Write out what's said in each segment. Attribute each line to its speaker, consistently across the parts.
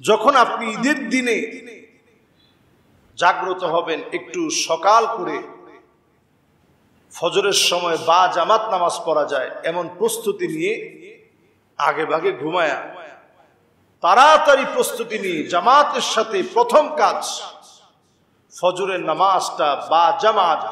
Speaker 1: যখন আপনি ঈদের দিনে জাগ্রত হবেন, একটু সকাল করে ফজরের সময় বা জামাত নামাজ পড়া যায় এমন প্রস্তুতি নিয়ে আগে ভাগে ঘুমায়া তাড়াতাড়ি প্রস্তুতি নিয়ে জামাতের সাথে প্রথম কাজ ফজরের নামাজটা বা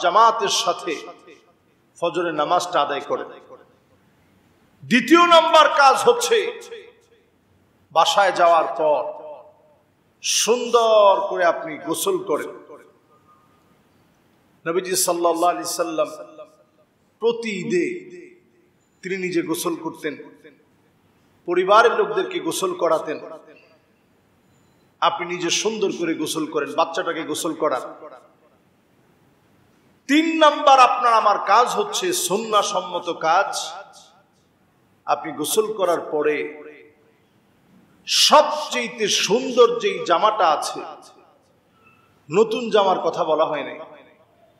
Speaker 1: জামাতের সাথে ফজরের নামাজটা আদায় করে। দ্বিতীয় নাম্বার কাজ হচ্ছে বাসায় যাওয়ার পর সুন্দর করে আপনি গোসল করেন। নবীজি সাল্লাল্লাহু আলাইহি সাল্লাম প্রতি ঈদে তিনি নিজে গোসল করতেন, পরিবারের লোকদেরকে গোসল করাতেন। আপনি নিজে সুন্দর করে গোসল করেন, বাচ্চাটাকে গোসল করান। 3 নাম্বার আপনার আমার কাজ হচ্ছে সুন্নাহ সম্মত কাজ। আপনি গোসল করার পরে সবচেয়ে সুন্দর যেই জামাটা আছে, নতুন জামার কথা বলা হয় নাই,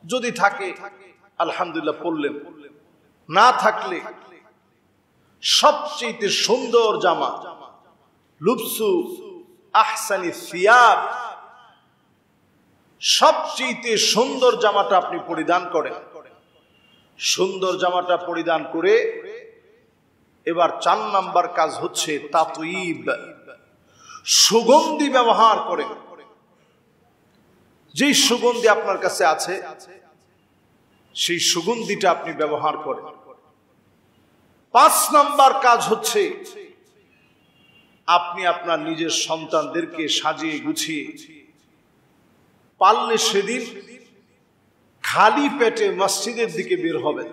Speaker 1: যদি থাকে আলহামদুলিল্লাহ পরলেন, না থাকলে সবচেয়ে সুন্দর জামা, লুবসু আহসানি সিয়াব, সবচেয়ে সুন্দর জামাটা আপনি পরিধান করেন। সুন্দর জামাটা পরিধান করে এবার 4 নাম্বার কাজ হচ্ছে তাতয়িব, সুগন্ধি ব্যবহার করেন। যেই সুগন্ধি আপনার কাছে আছে সেই সুগন্ধিটা আপনি ব্যবহার করেন। 5 নাম্বার কাজ হচ্ছে আপনি আপনার নিজের সন্তানদেরকে সাজিয়ে গুছিয়ে পারলে সেদিন খালি পেটে মসজিদের দিকে বের হবেন,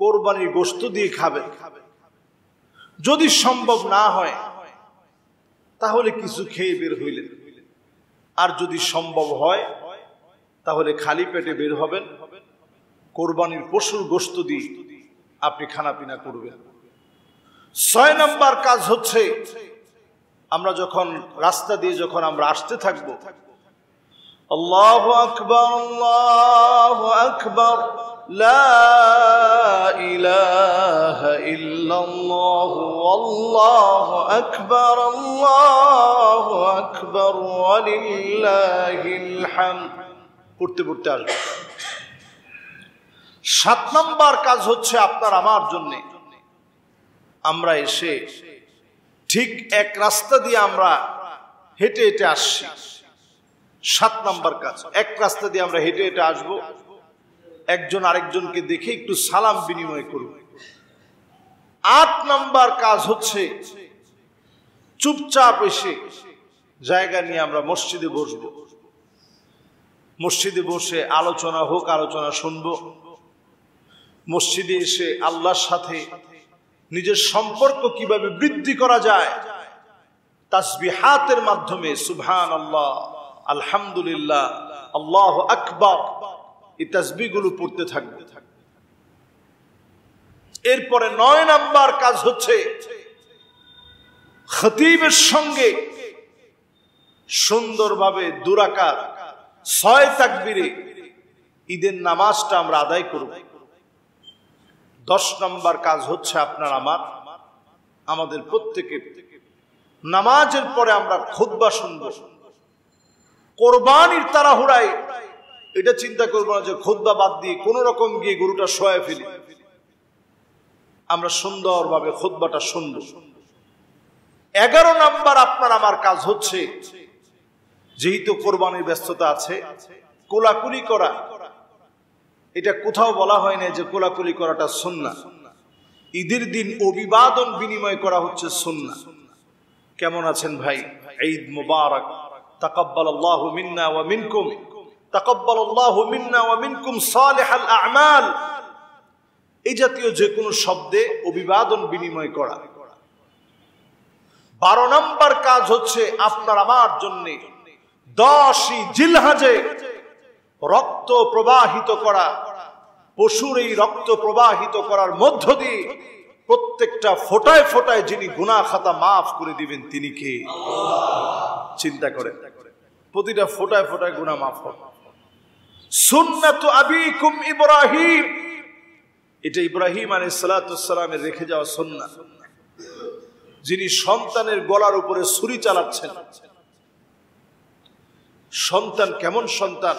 Speaker 1: কোরবানির গোশত দিয়ে খাবেন। যদি সম্ভব না হয় তাহলে কিছু খেয়ে বের হইলেন, আর যদি সম্ভব হয় তাহলে খালি পেটে বের হবেন, কোরবানির পশুর গোশত দিয়ে আপনি খানাপিনা করবেন। 6 নাম্বার কাজ হচ্ছে আমরা যখন রাস্তা দিয়ে যখন আমরা আসতে থাকবো, আল্লাহু আকবার আল্লাহু আকবার লা ইলাহা ইল্লাল্লাহ আল্লাহু আকবার ওয়ালিল্লাহিল হামদ পড়তে পড়তে আসবে। 7 নাম্বার কাজ হচ্ছে আপনার আমার জন্য আমরা এসে ঠিক এক রাস্তা দিয়ে আমরা হেঁটে হেঁটে আসছি। 7 নাম্বার কাজ, এক রাস্তা দিয়ে আমরা হেঁটে হেঁটে আসবো, একজন আরেকজনকে দেখে একটু সালাম বিনিময় করব। 8 নাম্বার কাজ হচ্ছে চুপচাপ এসে জায়গা নিয়ে আমরা মসজিদে বসবো। মসজিদে বসে আলোচনা হোক, আলোচনা শুনবো। মসজিদে এসে আল্লাহর সাথে নিজের সম্পর্ক কিভাবে বৃদ্ধি করা যায় তাসবিহাতের মাধ্যমে, সুবহানাল্লাহ, আলহামদুলিল্লাহ, আল্লাহু আকবার, এই তাসবিহগুলো পড়তে থাকবে। এরপরে 9 নাম্বার কাজ হচ্ছে খতিবের সঙ্গে সুন্দরভাবে 2 রাকাত 6 তাকবীরে ঈদের নামাজটা আমরা আদায় করব। 10 নাম্বার কাজ হচ্ছে আপনার আমাদের প্রত্যেকের নামাজের পরে আমরা খুতবা শুনব। কোরবানির তাড়াহুড়ায় এটা চিন্তা করব না যে খুতবা বাদ দিয়ে কোন রকম গিয়ে গরুটা শোয়ায় ফেলি। আমরা সুন্দরভাবে খুতবাটা শুনব। 11 নাম্বার আপনার আমার কাজ হচ্ছে, যেহেতু কোরবানির ব্যস্ততা আছে, কোলাকুলি করা। এটা কোথাও বলা হয় না যে কোলাকুলি করাটা সুন্নাহ। ঈদের দিন অভিবাদন বিনিময় করা হচ্ছে সুন্নাহ। কেমন আছেন ভাই? ঈদ মুবারক, তাকাব্বালাল্লাহু মিন্না ওয়া মিনকুম, তাকাব্বালাল্লাহু মিন্না ওয়া মিনকুম সালিহাল আ'মাল, এই জাতীয় যে কোনো শব্দে অভিবাদন বিনিময় করা। 12 নাম্বার কাজ হচ্ছে আপনার আমার জন্য 10ই জিলহজে রক্ত প্রবাহিত করা। পশুর এই রক্ত প্রবাহিত করার মধ্য দিয়ে প্রত্যেকটা ফোঁটায় ফোঁটায় যিনি গুনাহ খাতা মাফ করে দিবেন তিনি কে? চিন্তা করেন, প্রতিটা ফোঁটায় ফোঁটায় গুনাহ মাফ হবে। সুন্নাতু আবিকুম ইব্রাহিম, এটা ইব্রাহিম আলাইহিস সালাতু ওয়াস সালামের রেখে যাওয়া সুন্নাহ। যিনি সন্তানের গলার উপরে ছুরি চালাচ্ছেন। সন্তান কেমন সন্তান?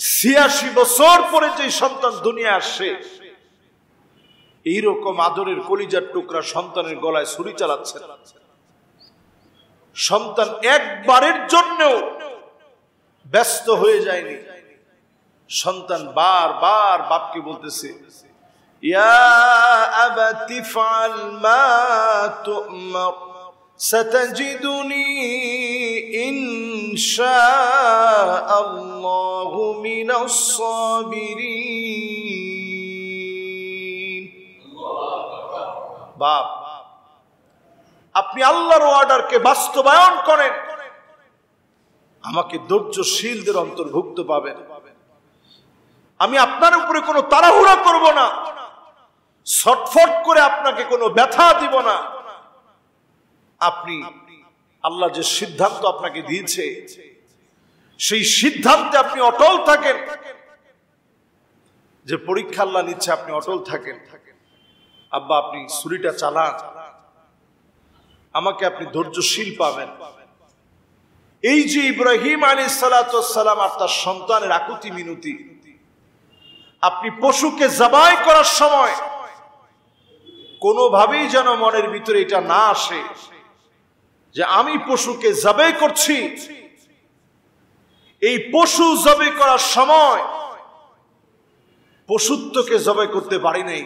Speaker 1: ৮৬ বছর পরে যে সন্তান দুনিয়া আসছে, এইরকম আদরের কলিজার টুকরা সন্তানের গলায় ছুরি চালাচ্ছেন। সন্তান একবারের জন্যও ব্যস্ত হয়ে যায়নি। সন্তান বারবার বাপকে বলতেছে, ইয়া আবাতি ফাল মা তু'মার সাতাজিদুনি ইনশাআল্লাহু মিনাস সাবিরিন। বাপ, আপনি আল্লাহর অর্ডারকে বাস্তবায়ন করেন, আমাকে ধৈর্যশীলদের অন্তর্ভুক্ত পাবেন। আমি আপনার উপরে কোনো তাড়াহুড়া করব না, ছটফট করে আপনাকে কোনো ব্যথা দিব না। আপনি আল্লাহ যে সিদ্ধান্ত আপনাকে দিয়েছে, সেই সিদ্ধান্তে আপনি অটল থাকেন। যে পরীক্ষা আল্লাহ নিচ্ছে, আপনি অটল থাকেন। আব্বা, আপনি ছুরিটা চালান, আমাকে আপনি ধৈর্যশীল পাবেন। এই যে ইব্রাহিম আলাইহিস সালাতু ওয়াস সালাম আর তার সন্তানের আকুতি মিনতি, আপনি পশুকে জবাই করার সময় কোনোভাবেই যেন মনের ভিতরে এটা না আসে যে আমি পশুকে জবাই করছি, এই পশু জবাই করার সময় পশুত্বকে জবাই করতে পারি নাই,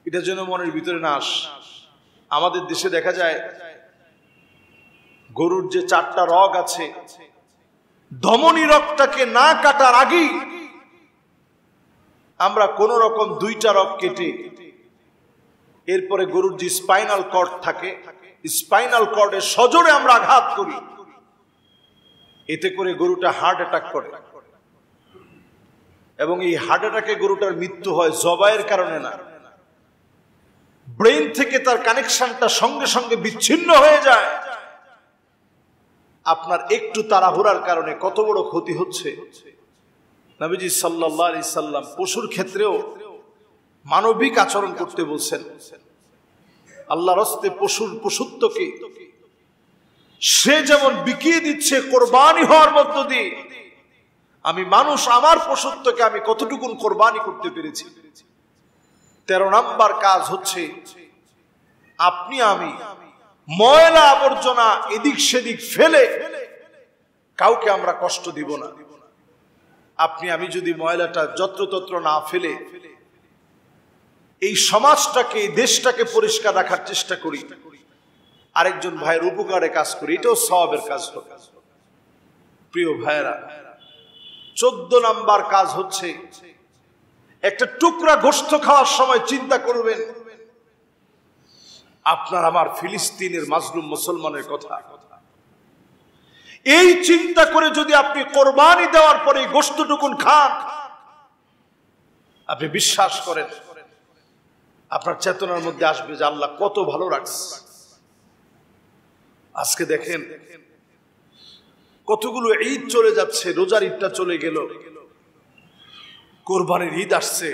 Speaker 1: এটা যেন মনের ভিতরে না আসে। আমাদের দেশে দেখা যায় গরুর যে 4টা রগ আছে, ধমনী রগটাকে না কাটার আগেই আমরা কোন রকম 2টা রগ কেটে এরপরে গরুর যে স্পাইনাল কর্ড থাকে, স্পাইনাল কর্ডে সজোরে আমরা আঘাত করি, এতে করে গরুটা হার্ট অ্যাটাক করে। এবং এই হার্ট অ্যাটাকে গরুটার মৃত্যু হয় জবাইয়ের কারণে না, ব্রেন থেকে তার কানেকশনটা সঙ্গে সঙ্গে বিচ্ছিন্ন হয়ে যায়। আপনার একটু তাড়াহুড়ার কারণে কত বড় ক্ষতি হচ্ছে। নবীজি সাল্লাল্লাহু আলাইহি সাল্লাম পশুর ক্ষেত্রেও মানবিক আচরণ করতে বলছেন। আল্লাহর রাস্তে পশুর পশুত্বকে সে যেমন বিকিয়ে দিচ্ছে কোরবানি হওয়ার মধ্য দিয়ে, আমি মানুষ আমার পশুত্বকে আমি কতটুকুন কোরবানি করতে পেরেছি। 13 নাম্বার কাজ হচ্ছে আপনি আমি ময়লা আবর্জনা এদিক সেদিক ফেলে কাউকে আমরা কষ্ট দিব না। আপনি আমি যদি ময়লাটা যত্রতত্র না ফেলে এই সমাজটাকে, দেশটাকে পরিষ্কার রাখার চেষ্টা করি, আরেকজন ভাইয়ের উপকারে কাজ করি, এটাও সওয়াবের কাজ হবে। প্রিয় ভাইয়েরা, 14 নাম্বার কাজ হচ্ছে একটা টুকরা গোশত খাওয়ার সময় চিন্তা করবেন আপনার আমার ফিলিস্তিনের মাজলুম মুসলমানের কথা। এই চিন্তা করে যদি আপনি কোরবানি দেওয়ার পরে গোশতটুকুন খান, আপনি বিশ্বাস করেন আপনার চেতনার মধ্যে আসবে যে আল্লাহ কত ভালো রাখছে। আজকে দেখেন কতগুলো ঈদ চলে যাচ্ছে, রোজার ঈদটা চলে গেল, কোরবানির ঈদ আসছে,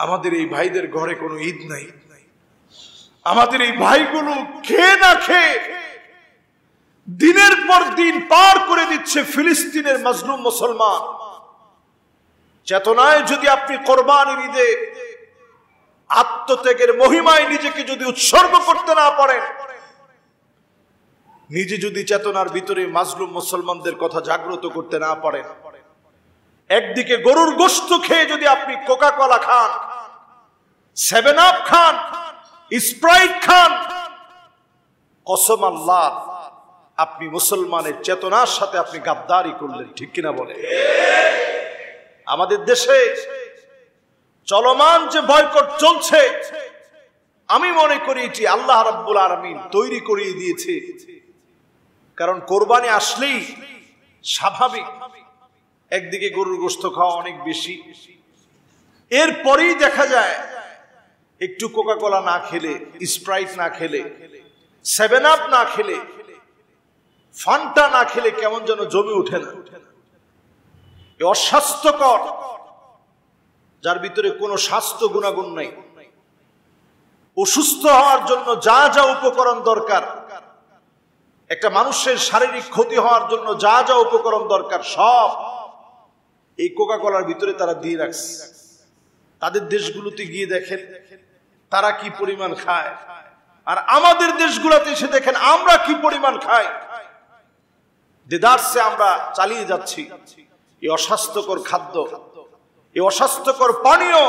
Speaker 1: আমাদের এই ভাইদের ঘরে কোনো ঈদ নাই। আমাদের এই ভাইগুলো খেয়ে না খেয়ে দিনের পর দিন পার করে দিচ্ছে ফিলিস্তিনের মাজলুম মুসলমান। চেতনায় যদি আপনি কোরবানির ঈদে আত্মত্যাগের মহিমায় নিজেকে যদি উৎসর্গ করতে না পারেন, নিজে যদি চেতনার ভিতরে মাজলুম মুসলমানদের কথা জাগ্রত করতে না পারেন, একদিকে গরুর গোশত খেয়ে যদি আপনি কোকা কোলা খান, 7 আপ খান, স্প্রাইট খান, কসম আল্লাহ আপনি মুসলমানের চেতনার সাথে আপনি গাদ্দারি করলেন। ঠিক কিনা বলে? আমাদের দেশে চলমান যে বয়কট চলছে, আমি মনে করি এটি আল্লাহ রাব্বুল আলামিন তৈরি করিয়ে দিয়েছে। কারণ কোরবানি আসলেই স্বাভাবিক একদিকে গরুর গোশত খাওয়া অনেক বেশি, এরপরেই দেখা যায় একটু কোকা কোলা না খেলে, স্প্রাইট না খেলে, 7 আপ না খেলে, ফান্টা না খেলে কেমন যেন জমে ওঠে না। অস্বাস্থ্যকর, যার ভিতরে কোনো স্বাস্থ্য গুণাগুণ নাই। অসুস্থ হওয়ার জন্য যা যা উপকরণ দরকার, একটা মানুষের শারীরিক ক্ষতি হওয়ার জন্য যা যা উপকরণ দরকার সব এই কোকা কোলার ভিতরে তারা দিয়ে রাখছে। তাদের দেশগুলোতে গিয়ে দেখেন তারা কি পরিমাণ খায়, আর আমাদের দেশগুলোতে এসে দেখেন আমরা কি পরিমাণ খাই। দেদারসে আমরা চালিয়ে যাচ্ছি। এই অস্বাস্থ্যকর খাদ্য, এই অস্বাস্থ্যকর পানীয়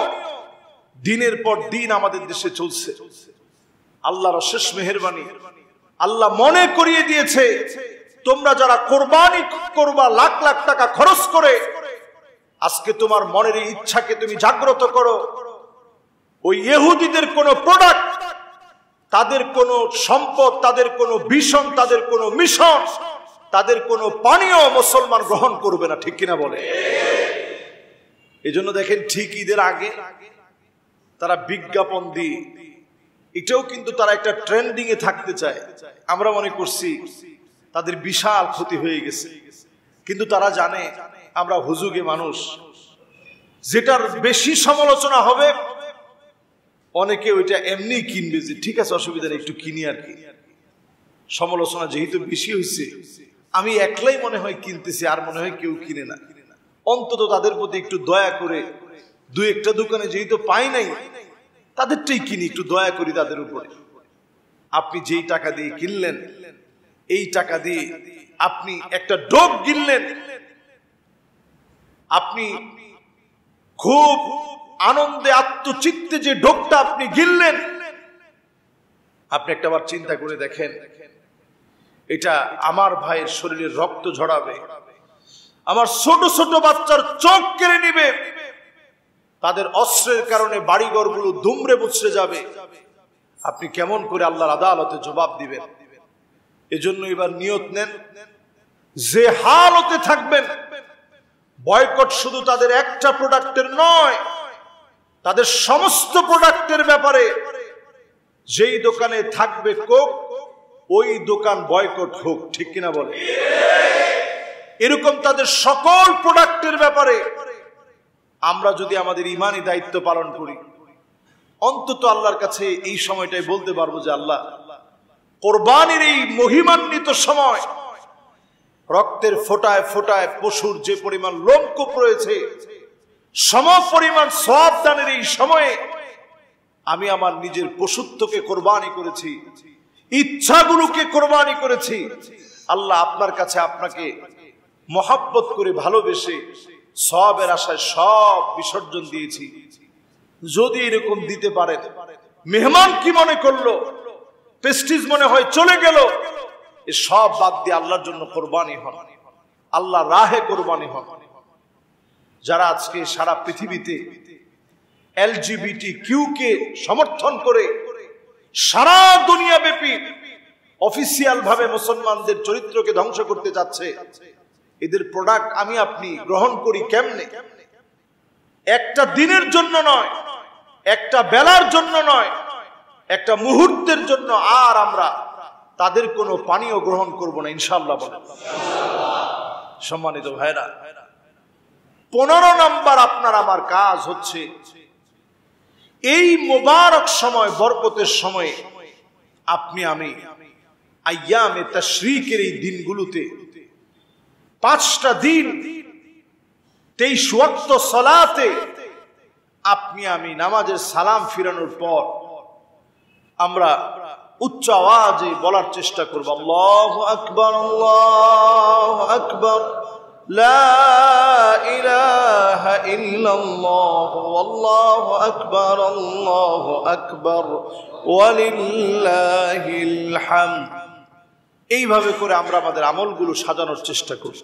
Speaker 1: দিনের পর দিন আমাদের দেশে চলছে। আল্লাহর অশেষ মেহেরবানি, আল্লাহ মনে করিয়ে দিয়েছে তোমরা যারা কোরবানি করবা লাখ লাখ টাকা খরচ করে, আজকে তোমার মনের এই ইচ্ছাকে তুমি জাগ্রত করো। ওই ইহুদিদের কোনো প্রোডাক্ট, তাদের কোনো সম্পদ, তাদের কোনো ভিশন, তাদের কোনো মিশন, তাদের কোনো পানীয় মুসলমান গ্রহণ করবে না, ঠিক কিনা বলে? এই জন্য দেখেন ঠিক ঈদের আগে তারা বিজ্ঞাপন দিয়ে, এটাও কিন্তু তারা একটা ট্রেন্ডিং এ থাকতে চায়। আমরা মনে করছি তাদের বিশাল ক্ষতি হয়ে গেছে, কিন্তু তারা জানে আমরা হুজুগে মানুষ, যেটার বেশি সমালোচনা হবে অনেকে ওইটা এমনি কিনবে, যে ঠিক আছে অসুবিধা নেই একটু কিনি আর কি। সমালোচনা যেহেতু বেশি হয়েছে, আমি একলাই মনে হয় কিনতেছি, আর মনে হয় কেউ কিনে না। অন্তত তাদের প্রতি একটু দয়া করে, দুই একটা দোকানে যেহেতু পাই নাই তাদেরটাই কিনি, একটু দয়া করি তাদের উপরে। আপনি যেই টাকা দিয়ে কিনলেন, এই টাকা দিয়ে আপনি একটা ডোব কিনলেন, আপনি খুব আনন্দে আত্মচিত্তে যে ডোবটা আপনি গিললেন, আপনি একটা বার চিন্তা করে দেখেন, এটা আমার ভাইয়ের শরীরের রক্ত ঝরাবে, আমার ছোট ছোট বাচ্চার চোখ কেড়ে নিবে, তাদের অস্ত্রের কারণে বাড়িঘরগুলো দুমড়ে মুচড়ে যাবে। আপনি কেমন করে আল্লাহর আদালতে জবাব দিবেন? এজন্য এবার নিয়ত নেন, যে হালতে থাকবেন, বয়কট শুধু তাদের একটা প্রোডাক্টের নয়, তাদের সমস্ত প্রোডাক্টের ব্যাপারে। যেই দোকানে থাকবে কোক, ওই দোকান বয়কট হোক, ঠিক কিনা বলে? এরকম তাদের সকল প্রোডাক্টের ব্যাপারে আমরা যদি আমাদের ইমানি দায়িত্ব পালন করি, অন্তত আল্লাহর কাছে এই সময়টাই বলতে পারবো যে আল্লাহ, কোরবানির এই মহিমান্বিত সময়, রক্তের ফোঁটায় ফোঁটায় পশুর যে পরিমাণ লোমকূপ রয়েছে, সম পরিমাণ সওয়াব দানের এই সময়ে আমি আমার নিজের পশুত্বকে কোরবানি করেছি, ইচ্ছাগুলোকে কোরবানি করেছি। আল্লাহ আপনার কাছে আপনাকে মহব্বত করে ভালোবেসে সওয়াবের আশায় সব বিসর্জন দিয়েছি। যদি এরকম দিতে পারেন, মেহমান কি মনে করলো, প্রেস্টিজ মনে হয় চলে গেল, এ সব বাদ দিয়ে আল্লাহর জন্য কোরবানি হন, আল্লাহ রাহে কোরবানি হন। যারা আজকে সারা পৃথিবীতে LGBT কে সমর্থন করে সারা দুনিয়া ব্যাপী অফিসিয়াল ভাবে মুসলমানদের চরিত্রকে ধ্বংস করতে যাচ্ছে, এদের প্রোডাক্ট আমি আপনি গ্রহণ করি কেমনে? একটা দিনের জন্য নয়, একটা বেলার জন্য নয়, একটা মুহূর্তের জন্য আর আমরা তাদের কোনো পানীয় গ্রহণ করব না, ইনশাআল্লাহ বলেন। সম্মানিত ভাইরা, 15 নাম্বার আপনার আমার কাজ হচ্ছে এই মোবারক সময়, বরকতের সময়ে আপনি আমি আইয়ামে তাশরীকের এই দিনগুলোতে 5টা দিন 23 ওয়াক্ত সালাতে আপনি আমি নামাজের সালাম ফিরানোর পর আমরা উচ্চ আওয়াজে বলার চেষ্টা করব, আল্লাহু আকবার, আল্লাহু আকবার, লা ইলাহা ইল্লাল্লাহ, আল্লাহু আকবার, আল্লাহু আকবার, ওয়ালিল্লাহিল হামদ। এইভাবে করে আমরা আমাদের আমলগুলো সাজানোর চেষ্টা করি।